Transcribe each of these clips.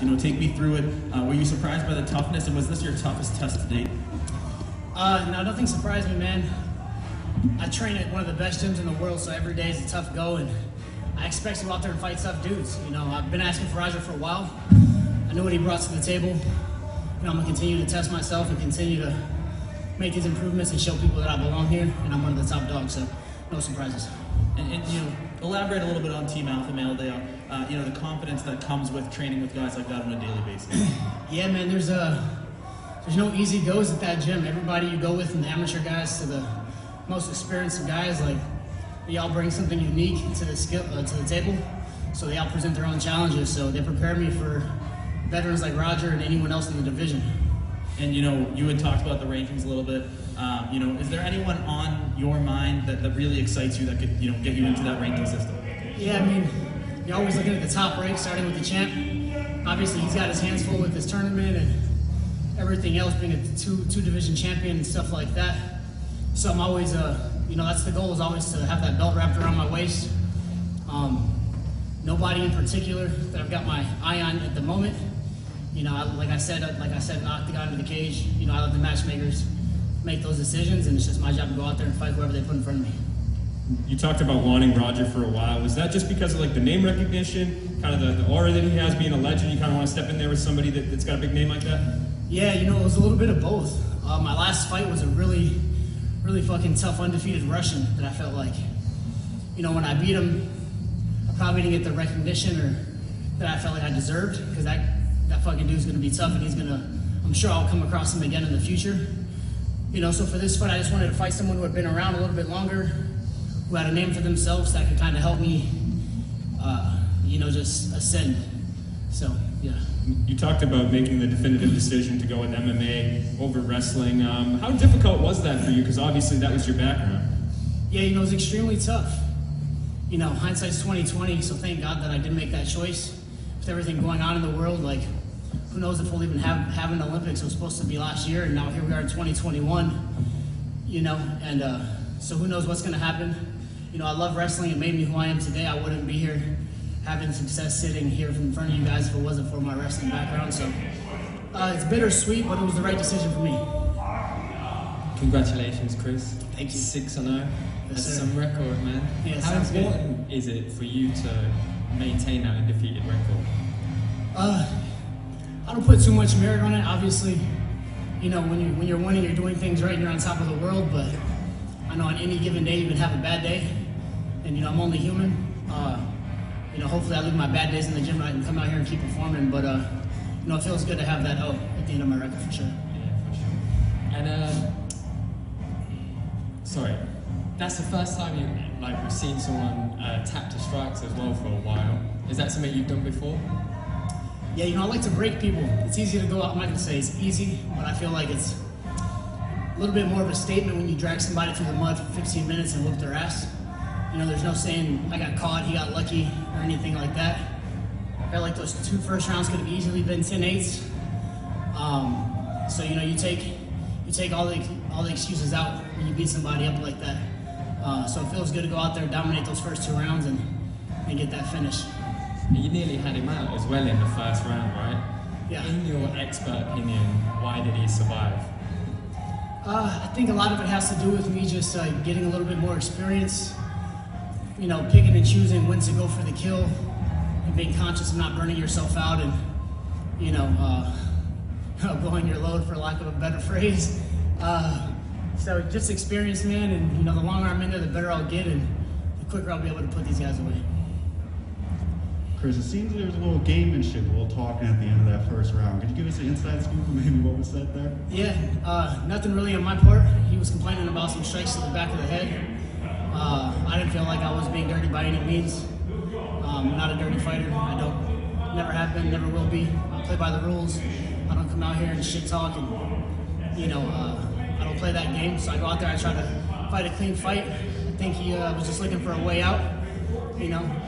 and take me through it. Were you surprised by the toughness, and was this your toughest test to date? No, nothing surprised me, man. I train at one of the best gyms in the world, so every day is a tough go, and I expect to go out there and fight tough dudes. I've been asking for Roger for a while. I knew what he brought to the table. I'm gonna continue to test myself and continue to make these improvements and show people that I belong here, and I'm one of the top dogs, so no surprises. And elaborate a little bit on Team Alpha Male. They are, the confidence that comes with training with guys like that on a daily basis. Yeah, man, there's no easy goes at that gym. Everybody you go with, from the amateur guys to the most experienced guys, they all bring something unique to the table. So they all present their own challenges. So they prepare me for veterans like Roger and anyone else in the division. And you had talked about the rankings a little bit. Is there anyone on your mind that really excites you that could get you into that ranking system? Yeah, I mean, you're always looking at the top rank, starting with the champ. Obviously, he's got his hands full with this tournament and everything else, being a two division champion and stuff like that. So I'm always, that's the goal, is always to have that belt wrapped around my waist. Nobody in particular that I've got my eye on at the moment. Like I said, knock the guy into the cage. I let the matchmakers make those decisions, and it's just my job to go out there and fight whoever they put in front of me. You talked about wanting Roger for a while. Was that just because of the name recognition, kind of the aura that he has, being a legend? You kind of want to step in there with somebody that's got a big name like that? Yeah, it was a little bit of both. My last fight was a really, really fucking tough undefeated Russian that I felt like, when I beat him, I probably didn't get the recognition or that I felt like I deserved, because that fucking dude's gonna be tough, and I'm sure I'll come across him again in the future. So for this fight, I just wanted to fight someone who had been around a little bit longer, who had a name for themselves that could kind of help me, just ascend. So, yeah. You talked about making the definitive decision to go with MMA over wrestling. How difficult was that for you? Because obviously that was your background. Yeah, it was extremely tough. Hindsight's 20/20, so thank God that I did make that choice. With everything going on in the world, who knows if we'll even have an Olympics. It was supposed to be last year, and now here we are in 2021, so who knows what's gonna happen. I love wrestling. It made me who I am today. I wouldn't be here having success sitting here in front of you guys if it wasn't for my wrestling background. So it's bittersweet, but it was the right decision for me. Congratulations, Chris. Thank you. 6-0. That's sir. some record, man. Yeah, How important is it for you to maintain that undefeated record? I don't put too much merit on it. Obviously, when you're winning, you're doing things right and you're on top of the world, but I know on any given day you can have a bad day, and I'm only human. Hopefully I leave my bad days in the gym and I can come out here and keep performing, but it feels good to have that at the end of my record for sure. Yeah, for sure. And sorry, that's the first time we've seen someone tap to strikes as well for a while. Is that something you've done before? Yeah, I like to break people. It's easy to go out. I'm not gonna say it's easy, but I feel like it's a little bit more of a statement when you drag somebody through the mud for 15 minutes and whoop their ass. There's no saying I got caught, he got lucky, or anything like that. I felt like those 2 first rounds could have easily been 10-8s. So you take all the excuses out when you beat somebody up like that. So it feels good to go out there, dominate those first 2 rounds, and get that finish. You nearly had him out as well in the first round, right? Yeah. In your expert opinion, why did he survive? I think a lot of it has to do with me just getting a little bit more experience, picking and choosing when to go for the kill, and being conscious of not burning yourself out, and blowing your load, for lack of a better phrase. So just experience, man, and the longer I'm in there, the better I'll get, and the quicker I'll be able to put these guys away. Chris, it seems there was a little gamemanship, a little talking at the end of that first round. Could you give us an inside scoop of maybe what was said there? Yeah, nothing really on my part. He was complaining about some strikes to the back of the head. I didn't feel like I was being dirty by any means. I'm not a dirty fighter. Never have been, never will be. I play by the rules. I don't come out here and shit talk, and I don't play that game. So I go out there, I try to fight a clean fight. I think he was just looking for a way out,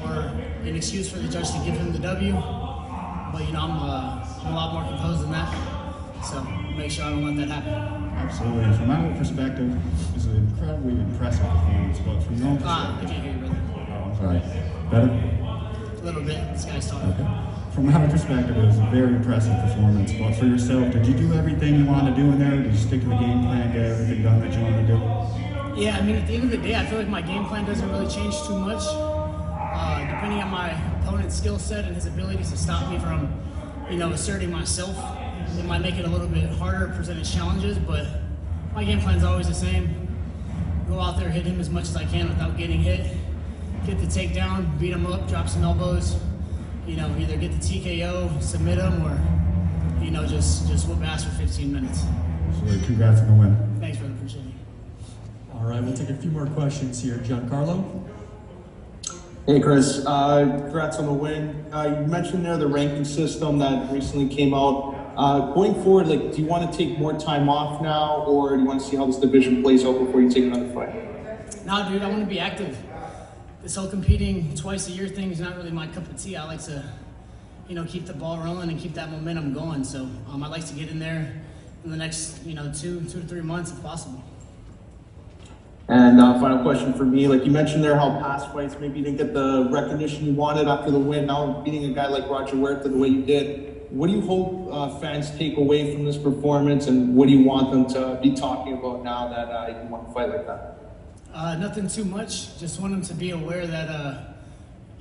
or an excuse for the judge to give him the W. But I'm a lot more composed than that. So make sure I don't let that happen. Absolutely. And from my own perspective, it was an incredibly impressive performance. But from your own perspective, I can't hear you, brother. Oh, I'm sorry. Better? A little bit. This guy's talking. Okay. From from my perspective, it was a very impressive performance. But for yourself, did you do everything you wanted to do in there? Did you stick to the game plan, get everything done that you wanted to do? Yeah, I mean, at the end of the day, I feel like my game plan doesn't really change too much. Depending on my opponent's skill set and his abilities to stop me from, asserting myself, it might make it a little bit harder, present its challenges, but my game plan is always the same. Go out there, hit him as much as I can without getting hit, get the takedown, beat him up, drop some elbows, either get the TKO, submit him, or, just whoop ass for 15 minutes. So congrats on the win. Thanks, brother, appreciate it. All right, we'll take a few more questions here. Giancarlo? Hey Chris, congrats on the win. You mentioned there the ranking system that recently came out. Going forward, do you want to take more time off now, or do you want to see how this division plays out before you take another fight? Nah, dude, I want to be active. This whole competing twice a year thing is not really my cup of tea. I like to, keep the ball rolling and keep that momentum going. So I'd like to get in there in the next, 2 to 3 months if possible. And final question for me, you mentioned there how past fights maybe you didn't get the recognition you wanted after the win. Now beating a guy like Roger Huerta the way you did, what do you hope fans take away from this performance, and what do you want them to be talking about now that you want to fight like that? Nothing too much. Just want them to be aware that,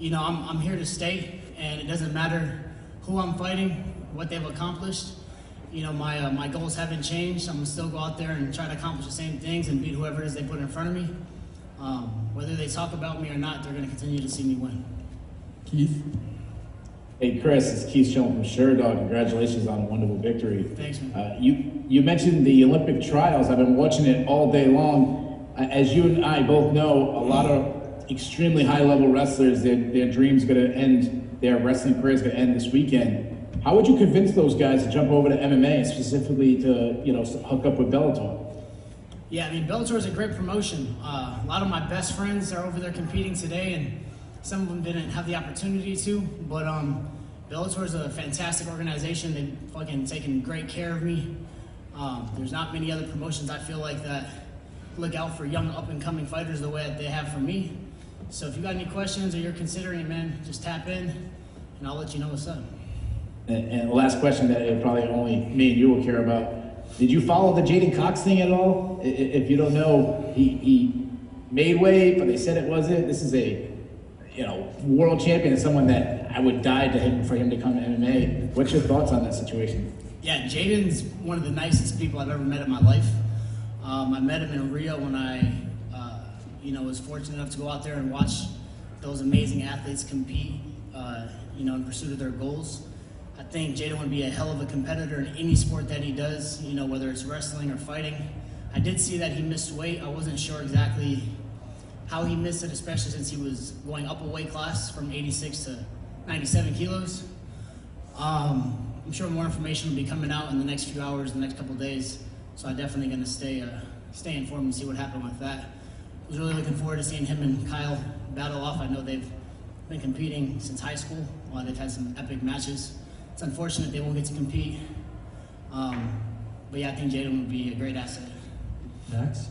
I'm here to stay, and it doesn't matter who I'm fighting, what they've accomplished. My goals haven't changed. I'm gonna still go out there and try to accomplish the same things and beat whoever it is they put in front of me. Whether they talk about me or not, they're gonna continue to see me win. Keith? Hey Chris, it's Keith Schoen from Sherdog. Congratulations on a wonderful victory. Thanks, man. You mentioned the Olympic trials. I've been watching it all day long. As you and I both know, a lot of extremely high-level wrestlers, their dreams going to end, their wrestling career is going to end this weekend. How would you convince those guys to jump over to MMA, specifically to hook up with Bellator? Yeah, I mean, Bellator is a great promotion. A lot of my best friends are over there competing today, and some of them didn't have the opportunity to, but Bellator is a fantastic organization. They've fucking taken great care of me. There's not many other promotions I feel like that look out for young up-and-coming fighters the way that they have for me. So if you got any questions or you're considering it, man, just tap in, and I'll let you know what's up. And the last question that probably only me and you will care about. Did you follow the Jaden Cox thing at all? If you don't know, he made weight, but they said it wasn't. This is a world champion and someone that I would die for him to come to MMA. What's your thoughts on that situation? Yeah, Jaden's one of the nicest people I've ever met in my life. I met him in Rio when I, was fortunate enough to go out there and watch those amazing athletes compete, in pursuit of their goals. I think Jaden would be a hell of a competitor in any sport that he does, whether it's wrestling or fighting. I did see that he missed weight. I wasn't sure exactly how he missed it, especially since he was going up a weight class from 86 to 97 kilos. I'm sure more information will be coming out in the next few hours, the next couple of days. So I'm definitely going to stay informed and see what happened with that. I was really looking forward to seeing him and Kyle battle off. I know they've been competing since high school. They've had some epic matches. It's unfortunate they won't get to compete. But yeah, I think Jaden would be a great asset. Max?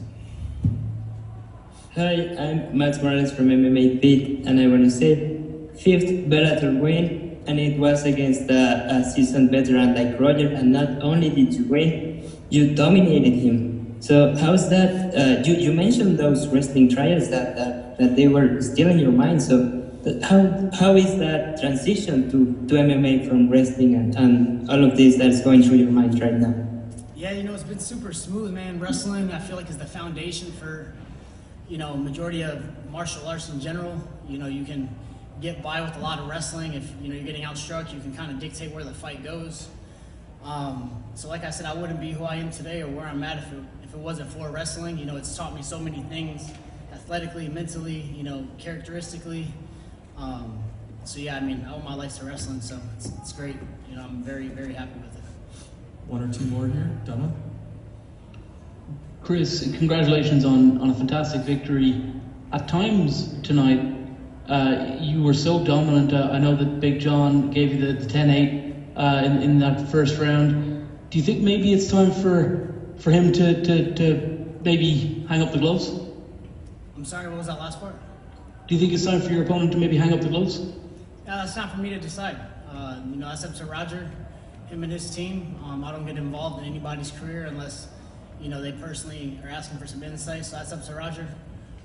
Hi, I'm Max Morales from MMA Beat, and I want to say 5th Bellator win, and it was against a seasoned veteran like Roger, and not only did you win, you dominated him. So how's that? You mentioned those wrestling trials that they were still in your mind. So how is that transition to MMA from wrestling and all of this that's going through your mind right now? Yeah, it's been super smooth, man. Wrestling, I feel like, is the foundation for, majority of martial arts in general. You can get by with a lot of wrestling. If, you're getting outstruck, you can kind of dictate where the fight goes. So like I said, I wouldn't be who I am today or where I'm at if it wasn't for wrestling. It's taught me so many things, athletically, mentally, characteristically. So yeah, I mean, I owe my life to wrestling, so it's great. I'm very, very happy with it. One or two more here. Donna? Chris, congratulations on a fantastic victory. At times tonight, you were so dominant. I know that Big John gave you the 10-8 in that first round. Do you think maybe it's time for him to maybe hang up the gloves? I'm sorry, what was that last part? Do you think it's time for your opponent to maybe hang up the gloves? That's not for me to decide. That's up to Roger, him and his team. I don't get involved in anybody's career unless, they personally are asking for some insight. So that's up to Roger.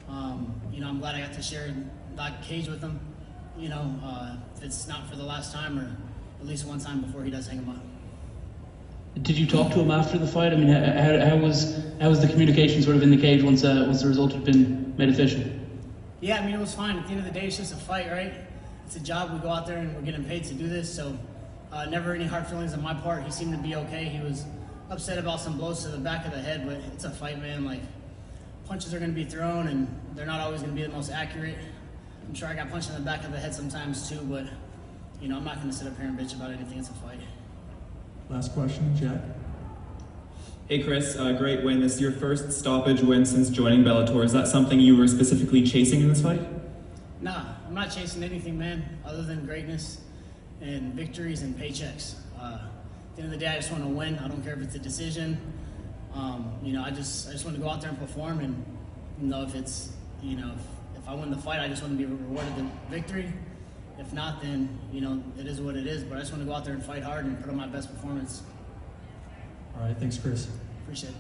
I'm glad I got to share that cage with him. If it's not for the last time or at least one time before he does hang him up. Did you talk to him after the fight? I mean, how was the communication sort of in the cage once the result had been made official? Yeah, it was fine. At the end of the day, it's just a fight, right? It's a job. We go out there and we're getting paid to do this. So never any hard feelings on my part. He seemed to be okay. He was upset about some blows to the back of the head, but it's a fight, man. Like, punches are going to be thrown, and they're not always going to be the most accurate. I'm sure I got punched in the back of the head sometimes too, but I'm not going to sit up here and bitch about anything. It's a fight. Last question, Jack. Hey Chris, great win. This is your first stoppage win since joining Bellator. Is that something you were specifically chasing in this fight? Nah, I'm not chasing anything, man, other than greatness and victories and paychecks. At the end of the day, I just want to win. I don't care if it's a decision. I just want to go out there and perform, and if it's, if I win the fight, I just want to be rewarded the victory. If not, then, it is what it is. But I just want to go out there and fight hard and put on my best performance. All right, thanks, Chris. Appreciate it.